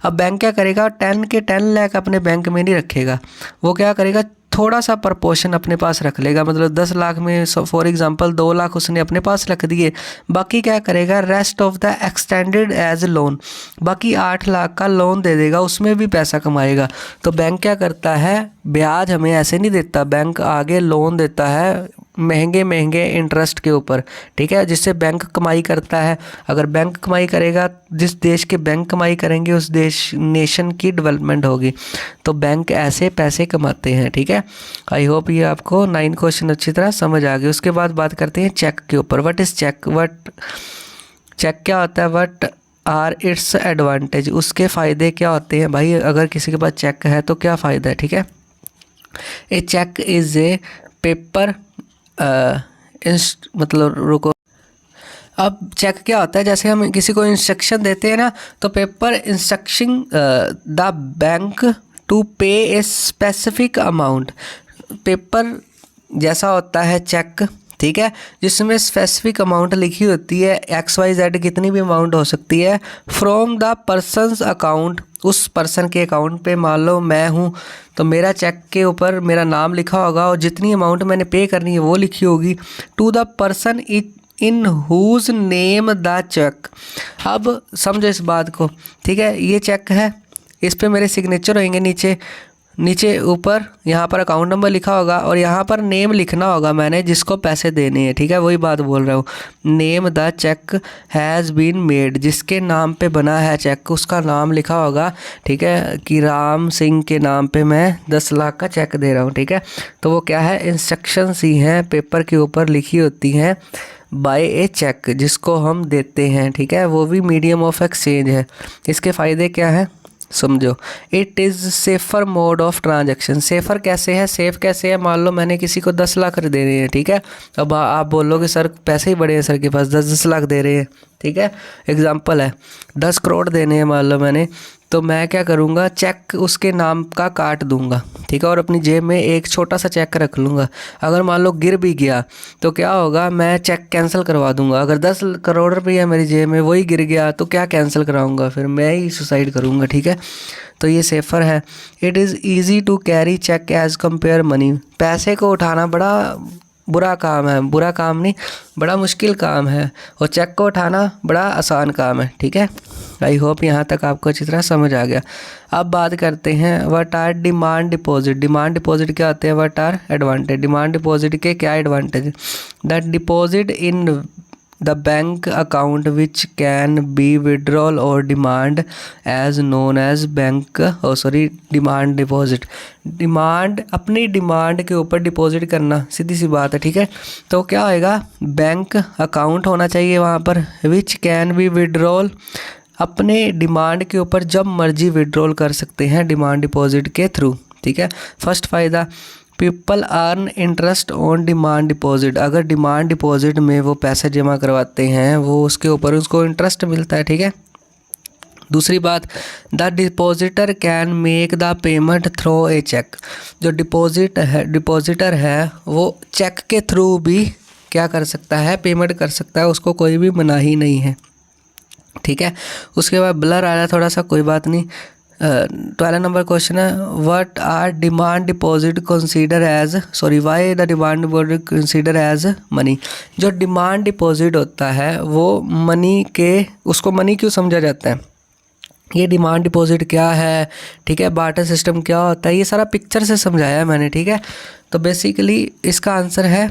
[SPEAKER 1] अब बैंक क्या करेगा, 10 के 10 लाख अपने बैंक में नहीं रखेगा, वो क्या करेगा, थोड़ा सा प्रपोर्शन अपने पास रख लेगा। मतलब 10 लाख में फॉर एग्जांपल 2 लाख उसने अपने पास रख दिए, बाकी क्या करेगा, rest of the extended as loan, बाकी 8 लाख का लोन दे देगा, उसमें भी पैसा कमाएगा। तो बैंक क्या करता है, ब्याज हमें ऐसे नहीं देता, बैंक आगे लोन देता है महंगे महंगे इंटरेस्ट के ऊपर, ठीक है, जिससे बैंक कमाई करता है। अगर बैंक कमाई करेगा, जिस देश के बैंक कमाई करेंगे उस देश नेशन की डेवलपमेंट होगी। तो बैंक ऐसे पैसे कमाते हैं, ठीक है। आई होप ये आपको 9 क्वेश्चन अच्छी तरह समझ आ गए। उसके बाद बात करते हैं चेक के ऊपर। व्हाट इज़ चेक, चेक क्या होता है, व्हाट आर इट्स एडवांटेज, उसके फ़ायदे क्या होते हैं। भाई अगर किसी के पास चेक है तो क्या फ़ायदा है, ठीक है। A cheque is a paper मतलब रुको, अब चेक क्या होता है, जैसे हम किसी को इंस्ट्रक्शन देते हैं ना, तो paper instruction the bank to pay a specific amount, paper जैसा होता है चेक, ठीक है, जिसमें स्पेसिफिक अमाउंट लिखी होती है, XYZ कितनी भी अमाउंट हो सकती है, फ्रॉम द पर्सनस अकाउंट, उस पर्सन के अकाउंट पे। मान लो मैं हूँ तो मेरा चेक के ऊपर मेरा नाम लिखा होगा और जितनी अमाउंट मैंने पे करनी है वो लिखी होगी, to the person in whose name the cheque. अब समझो इस बात को, ठीक है, ये चेक है, इस पे मेरे सिग्नेचर होंगे, नीचे ऊपर यहाँ पर अकाउंट नंबर लिखा होगा और यहाँ पर नेम लिखना होगा मैंने जिसको पैसे देने हैं, ठीक है, वही बात बोल रहा हूँ। Name the cheque has been made, जिसके नाम पे बना है चेक उसका नाम लिखा होगा, ठीक है, कि राम सिंह के नाम पे मैं 10 लाख का चेक दे रहा हूँ, ठीक है। तो वो क्या है, इंस्ट्रक्शंस ही हैं पेपर के ऊपर लिखी होती हैं बाय ए चेक, जिसको हम देते हैं, ठीक है, वो भी मीडियम ऑफ एक्सचेंज है। इसके फ़ायदे क्या है समझो, it is safer mode of transaction. Safer कैसे है, सेफ़ कैसे है, मान लो मैंने किसी को 10 लाख दे रहे हैं, ठीक है, अब आप बोलोगे सर पैसे ही बड़े हैं सर के पास, 10-10 लाख दे रहे हैं, ठीक है, एग्जांपल है 10 करोड़ देने हैं मान लो मैंने, तो मैं क्या करूँगा, चेक उसके नाम का काट दूंगा, ठीक है, और अपनी जेब में एक छोटा सा चेक रख लूँगा। अगर मान लो गिर भी गया तो क्या होगा, मैं चेक कैंसिल करवा दूंगा। अगर 10 करोड़ रुपये मेरी जेब में वही गिर गया तो क्या कैंसिल कराऊंगा, फिर मैं ही सुसाइड करूँगा, ठीक है। तो ये सेफ़र है। It is easy to carry cheque as compare money, पैसे को उठाना बड़ा बुरा काम है, बुरा काम नहीं, बड़ा मुश्किल काम है, और चेक को उठाना बड़ा आसान काम है, ठीक है। आई होप यहाँ तक आपको अच्छी तरह समझ आ गया। अब बात करते हैं what are demand deposit. Demand deposit क्या होते हैं, what are advantage. Demand deposit के क्या advantage, that deposit in the bank account which can be withdrawal और demand as known as bank demand deposit. Demand, अपनी डिमांड के ऊपर deposit करना, सीधी सी बात है, ठीक है। तो क्या होएगा, बैंक अकाउंट होना चाहिए वहाँ पर, विच कैन बी विड्रॉल, अपने डिमांड के ऊपर जब मर्जी विड्रॉल कर सकते हैं डिमांड डिपॉजिट के थ्रू, ठीक है। फर्स्ट फ़ायदा, people earn interest on demand deposit. अगर डिमांड डिपॉजिट में वो पैसे जमा करवाते हैं, वो उसके ऊपर उसको इंटरेस्ट मिलता है, ठीक है। दूसरी बात, the depositor can make the payment through a cheque. जो डिपॉजिटर है वो चेक के थ्रू भी क्या कर सकता है, पेमेंट कर सकता है, उसको कोई भी मनाही नहीं है, ठीक है। उसके बाद ब्लर आ रहा है थोड़ा सा, कोई बात नहीं। 12 नंबर क्वेश्चन है, what are demand deposit consider as why the demand deposit consider as money. जो डिमांड डिपॉजिट होता है वो मनी के, उसको मनी क्यों समझा जाता है, ये डिमांड डिपॉजिट क्या है, ठीक है, बार्टर सिस्टम क्या होता है, ये सारा पिक्चर से समझाया है मैंने, ठीक है। तो बेसिकली इसका आंसर है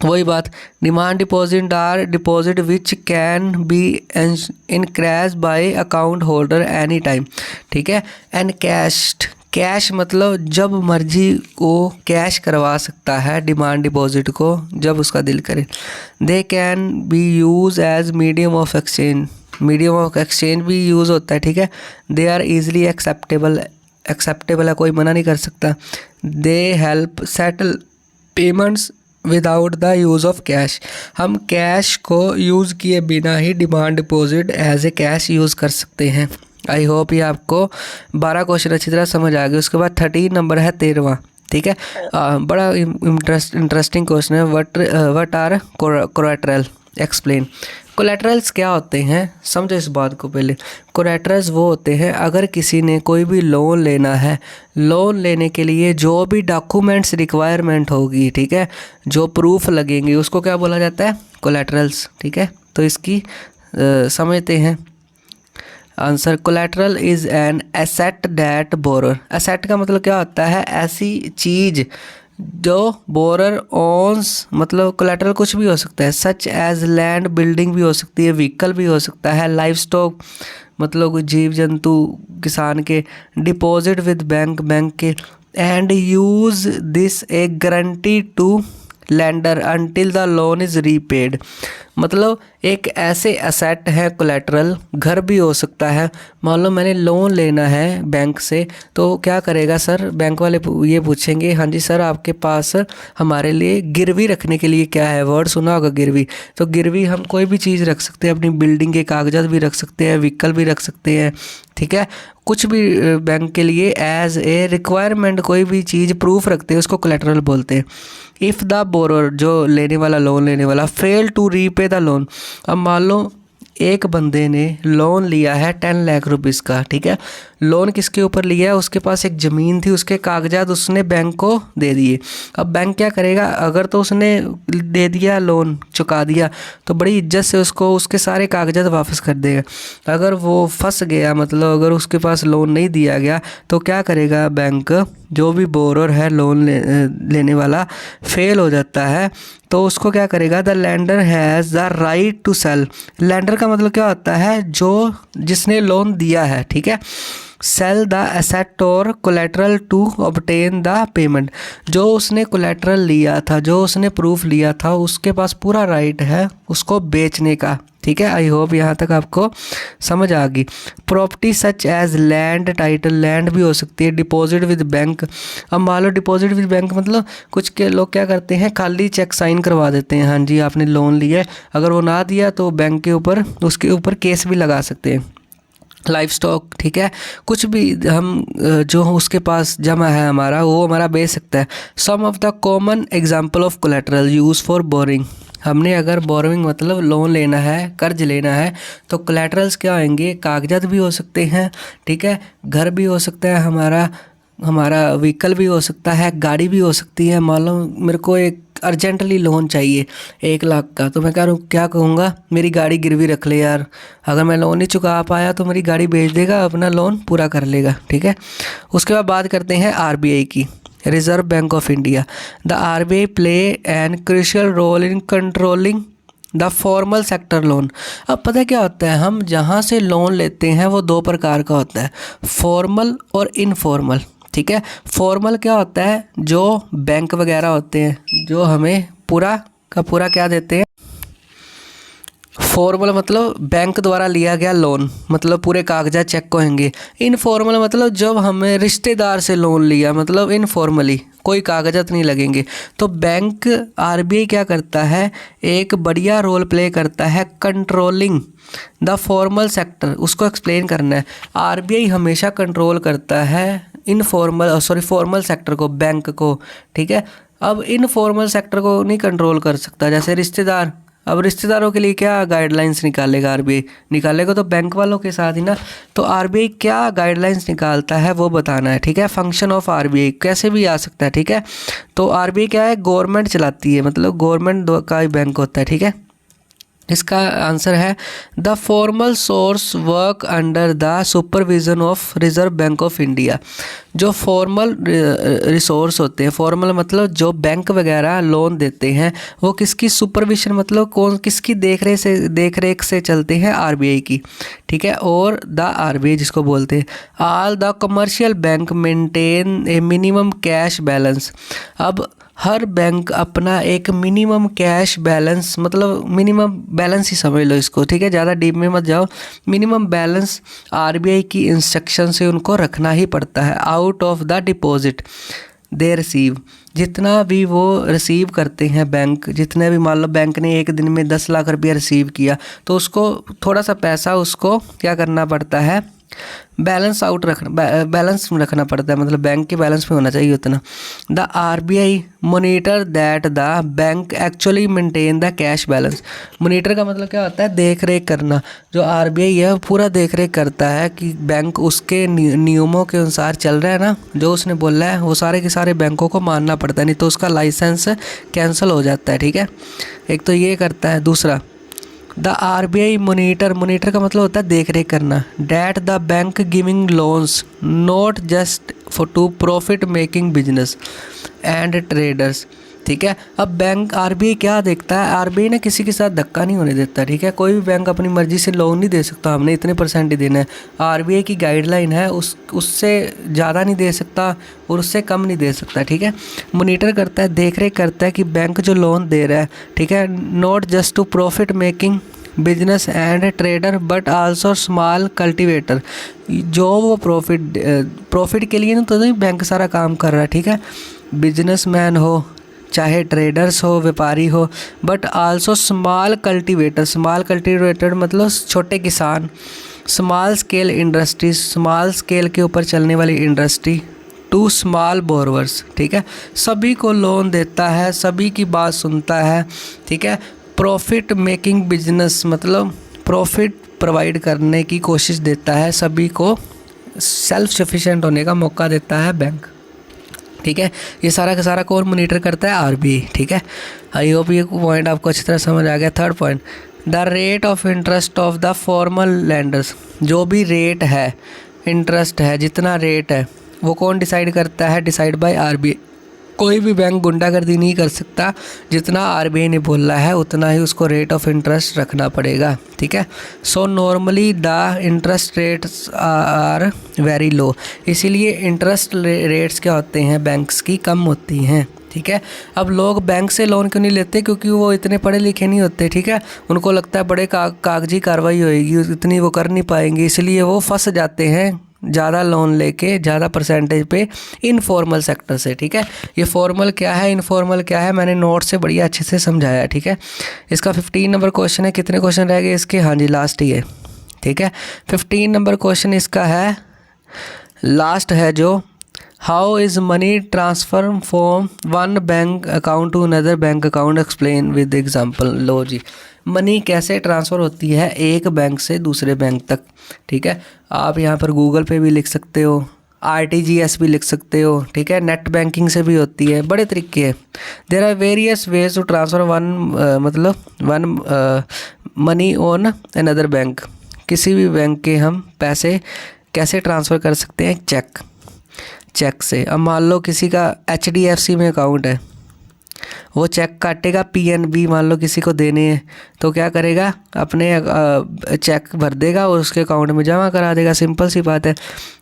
[SPEAKER 1] वही बात, demand deposit are deposit which can be increase by account holder any time, ठीक है। एंड कैश मतलब जब मर्जी को कैश करवा सकता है डिमांड डिपॉजिट को, जब उसका दिल करे। They can be use as medium of exchange भी यूज़ होता है, ठीक है। दे आर ईजिली एक्सेप्टेबल है, कोई मना नहीं कर सकता। They help settle payments without the use of cash. हम कैश को यूज़ किए बिना ही demand deposit as a cash use कर सकते हैं। आई होप ये आपको 12 क्वेश्चन अच्छी तरह समझ आ गए। उसके बाद 13 नंबर है 13वां, ठीक है। बड़ा इंटरेस्टिंग क्वेश्चन है, what are collateral, explain. Collaterals क्या होते हैं, समझो इस बात को पहले। कोलैटरल्स वो होते हैं, अगर किसी ने कोई भी लोन लेना है, लोन लेने के लिए जो भी डॉक्यूमेंट्स रिक्वायरमेंट होगी, ठीक है, जो प्रूफ लगेंगे, उसको क्या बोला जाता है, कोलैटरल्स, ठीक है। तो इसकी समझते हैं answer. Collateral is an asset that borer. Asset का मतलब क्या होता है, ऐसी चीज़ जो बोरर ओन्स, मतलब कोलैटरल कुछ भी हो सकता है, सच एज लैंड, बिल्डिंग भी हो सकती है, व्हीकल भी हो सकता है, लाइफ स्टॉक मतलब कोई जीव जंतु किसान के, डिपॉजिट विद बैंक के, and use this a guarantee to lender until the loan is repaid. मतलब एक ऐसे एसेट है कोलैटरल, घर भी हो सकता है। मान लो मैंने लोन लेना है बैंक से, तो क्या करेगा सर, बैंक वाले ये पूछेंगे, हाँ जी सर आपके पास हमारे लिए गिरवी रखने के लिए क्या है, वर्ड सुना होगा गिरवी। तो गिरवी हम कोई भी चीज़ रख सकते हैं, अपनी बिल्डिंग के कागजात भी रख सकते हैं, व्हीकल भी रख सकते हैं, ठीक है। कुछ भी बैंक के लिए एज ए रिक्वायरमेंट कोई भी चीज़ प्रूफ रखते हैं, उसको कोलैटरल बोलते हैं। इफ़ द बोरर, जो लेने वाला, लोन लेने वाला, fail to repay the loan. अब मान लो एक बंदे ने लोन लिया है 10 लाख रुपीज़ का, ठीक है। लोन किसके ऊपर लिया है, उसके पास एक ज़मीन थी, उसके कागजात उसने बैंक को दे दिए। अब बैंक क्या करेगा, अगर तो उसने दे दिया, लोन चुका दिया, तो बड़ी इज्जत से उसको उसके सारे कागजात वापस कर देगा। अगर वो फंस गया, मतलब अगर उसके पास लोन नहीं दिया गया, तो क्या करेगा बैंक, जो भी बोरर है लोन लेने वाला, फेल हो जाता है, तो उसको क्या करेगा, the lender has the right to sell. Lender का मतलब क्या होता है, जो जिसने लोन दिया है, ठीक है। सेल द एसेट और collateral to obtain the payment. जो उसने कोलैटरल लिया था, जो उसने प्रूफ लिया था, उसके पास पूरा राइट है उसको बेचने का, ठीक है। आई होप यहाँ तक आपको समझ आ गई। Property such as land, title, land भी हो सकती है। Deposit with bank. अब मान लो डिपॉजिट विद बैंक मतलब कुछ के लोग क्या करते हैं, खाली चेक साइन करवा देते हैं, हाँ जी आपने लोन लिया है, अगर वो ना दिया तो बैंक के ऊपर, उसके ऊपर केस भी लगा सकते हैं। लाइफ स्टॉक, ठीक है, कुछ भी हम जो उसके पास जमा है हमारा, वो हमारा बेच सकता है। Some of the common example of collateral use for borrowing. हमने अगर बोरोइंग मतलब लोन लेना है, कर्ज लेना है, तो कोलैटरल्स क्या होंगे, कागजात भी हो सकते हैं, ठीक है, घर भी हो सकता है हमारा व्हीकल भी हो सकता है, गाड़ी भी हो सकती है। मान लो मेरे को एक अर्जेंटली लोन चाहिए 1 लाख का, तो मैं क्या कहूँगा, मेरी गाड़ी गिरवी रख ले यार, अगर मैं लोन नहीं चुका पाया तो मेरी गाड़ी बेच देगा, अपना लोन पूरा कर लेगा, ठीक है। उसके बाद बात करते हैं आरबीआई की, Reserve Bank of India. The RBI play an crucial role in controlling the formal sector loan. अब पता है क्या होता है, हम जहाँ से लोन लेते हैं वो 2 प्रकार का होता है, फॉर्मल और इनफॉर्मल, ठीक है। फॉर्मल क्या होता है, जो बैंक वगैरह होते हैं जो हमें पूरा का पूरा क्या देते हैं, फॉर्मल मतलब बैंक द्वारा लिया गया लोन, मतलब पूरे कागजात चेक होंगे। इनफॉर्मल मतलब जब हमें रिश्तेदार से लोन लिया, मतलब इनफॉर्मली कोई कागजात नहीं लगेंगे। तो बैंक आरबीआई क्या करता है, एक बढ़िया रोल प्ले करता है कंट्रोलिंग द फॉर्मल सेक्टर, उसको एक्सप्लेन करना है। आरबीआई हमेशा कंट्रोल करता है फॉर्मल सेक्टर को, बैंक को, ठीक है। अब इनफॉर्मल सेक्टर को नहीं कंट्रोल कर सकता, जैसे रिश्तेदार। अब रिश्तेदारों के लिए क्या गाइडलाइंस निकालेगा आरबीआई, निकालेगा तो बैंक वालों के साथ ही ना। तो आरबीआई क्या गाइडलाइंस निकालता है वो बताना है, ठीक है। फंक्शन ऑफ आरबीआई कैसे भी आ सकता है, ठीक है। तो आरबीआई क्या है, गवर्नमेंट चलाती है, मतलब गवर्नमेंट का ही बैंक होता है, ठीक है। इसका आंसर है the formal source work under the supervision of reserve Bank of India. जो फॉर्मल रिसोर्स होते हैं, फॉर्मल मतलब जो बैंक वगैरह लोन देते हैं, वो किसकी सुपरविजन मतलब किसकी देख रेख से चलते हैं, आरबीआई की, ठीक है। और द आरबीआई जिसको बोलते हैं, all the commercial bank maintain A minimum cash balance. अब हर बैंक अपना एक मिनिमम कैश बैलेंस, मतलब मिनिमम बैलेंस ही समझ लो इसको, ठीक है, ज़्यादा डीप में मत जाओ। मिनिमम बैलेंस आरबीआई की इंस्ट्रक्शन से उनको रखना ही पड़ता है, out of the deposit they receive. जितना भी वो रिसीव करते हैं बैंक, जितने भी, मान लो बैंक ने एक दिन में 10 लाख रुपया रिसीव किया, तो उसको थोड़ा सा पैसा उसको क्या करना पड़ता है, बैलेंस रखना पड़ता है, मतलब बैंक के बैलेंस में होना चाहिए उतना। The RBI monitor that the bank actually maintain the cash balance. Monitor का मतलब क्या होता है, देख रेख करना। जो आरबीआई है पूरा देख रेख करता है कि बैंक उसके नियमों के अनुसार चल रहा है ना, जो उसने बोला है वो सारे के सारे बैंकों को मानना पड़ता है, नहीं तो उसका लाइसेंस कैंसिल हो जाता है, ठीक है। एक तो ये करता है। दूसरा, द आरबीआई मोनीटर का मतलब होता है देख रेख करना, that the bank giving loans not just for to profit making business and traders, ठीक है। अब बैंक आरबीआई क्या देखता है, आरबीआई ने किसी के साथ धक्का नहीं होने देता, ठीक है। कोई भी बैंक अपनी मर्जी से लोन नहीं दे सकता, हमने इतने % ही देना है। आरबीआई की गाइडलाइन है, उससे ज़्यादा नहीं दे सकता और उससे कम नहीं दे सकता, ठीक है। मोनीटर करता है, देख रेख करता है कि बैंक जो लोन दे रहा है, ठीक है, not just to profit making business and trader but also small cultivator. जो वो प्रॉफिट के लिए तो नहीं बैंक सारा काम कर रहा है, ठीक है। बिजनेसमैन हो चाहे ट्रेडर्स हो, व्यापारी हो, बट आल्सो स्मॉल कल्टिवेटर मतलब छोटे किसान, small scale industries, small scale के ऊपर चलने वाली इंडस्ट्री, टू स्मॉल बोरवर्स, ठीक है। सभी को लोन देता है, सभी की बात सुनता है, ठीक है। प्रॉफिट मेकिंग बिजनेस मतलब प्रॉफिट प्रोवाइड करने की कोशिश देता है, सभी को सेल्फ सफिशिएंट होने का मौका देता है बैंक, ठीक है। ये सारा का सारा कौन मॉनिटर करता है, आरबीआई, ठीक है। आई होप ये पॉइंट आपको अच्छी तरह समझ आ गया। Third point, the rate of interest of the formal landers. जो भी रेट है, इंटरेस्ट है, जितना रेट है वो कौन डिसाइड करता है, डिसाइड बाय आरबीआई। कोई भी बैंक गुंडागर्दी नहीं कर सकता, जितना आरबीआई ने बोला है उतना ही उसको रेट ऑफ इंटरेस्ट रखना पड़ेगा, ठीक है। So normally the interest rates are very low, इसीलिए इंटरेस्ट रेट्स क्या होते हैं बैंक्स की कम होती हैं, ठीक है। अब लोग बैंक से लोन क्यों नहीं लेते, क्योंकि वो इतने पढ़े लिखे नहीं होते, ठीक है। उनको लगता है बड़े कागजी कार्रवाई होएगी, इतनी वो कर नहीं पाएंगे, इसलिए वो फंस जाते हैं ज़्यादा लोन लेके ज़्यादा % पे इनफॉर्मल सेक्टर से, ठीक है। ये फॉर्मल क्या है, इनफॉर्मल क्या है, मैंने नोट से बढ़िया अच्छे से समझाया है, ठीक है। इसका 15 नंबर क्वेश्चन है। कितने क्वेश्चन रह गए इसके, हाँ जी लास्ट ही है, ठीक है। 15 नंबर क्वेश्चन इसका है, लास्ट है जो, how is money transfer from one bank account to another bank account, explain with example. लो जी, मनी कैसे ट्रांसफ़र होती है एक बैंक से दूसरे बैंक तक, ठीक है। आप यहाँ पर गूगल पे भी लिख सकते हो, RTGS भी लिख सकते हो, ठीक है। नेट बैंकिंग से भी होती है, बड़े तरीके हैं। There are various ways to transfer one money on another bank. किसी भी बैंक के हम पैसे कैसे ट्रांसफ़र कर सकते हैं? चेक से। अब मान लो किसी का HDFC में अकाउंट है, वो चेक काटेगा, PNB मान लो किसी को देने हैं, तो क्या करेगा? अपने चेक भर देगा और उसके अकाउंट में जमा करा देगा। सिंपल सी बात है।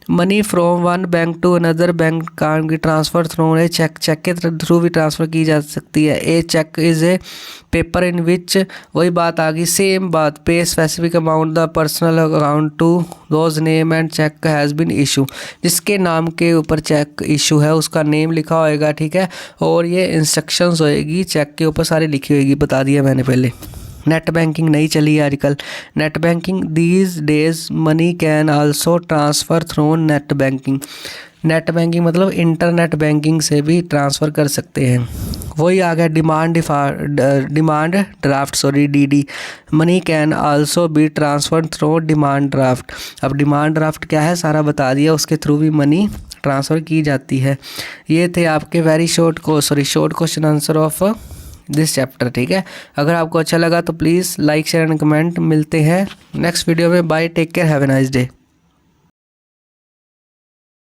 [SPEAKER 1] Money from one bank to another bank can की ट्रांसफ़र थ्रू ए चेक के थ्रू भी ट्रांसफ़र की जा सकती है। A cheque is a paper in which, वही बात आ गई, सेम बात। Pay specific amount the personal account to those name and cheque has been issue. जिसके नाम के ऊपर चेक इशू है उसका नेम लिखा होएगा, ठीक है। और ये इंस्ट्रक्शंस होएगी चेक के ऊपर सारी लिखी होएगी, बता दिया मैंने पहले। नेट बैंकिंग नहीं चली है आजकल। Net banking these days money can also transfer through net banking. Net banking मतलब इंटरनेट बैंकिंग से भी ट्रांसफ़र कर सकते हैं। वही आ गया demand draft, DD। Money can also be transfer through demand draft. अब डिमांड ड्राफ्ट क्या है सारा बता दिया, उसके थ्रू भी मनी ट्रांसफ़र की जाती है। ये थे आपके short question answer of this chapter, ठीक है। अगर आपको अच्छा लगा तो please like share and comment. मिलते हैं नेक्स्ट वीडियो में। Bye, take care, have a nice day.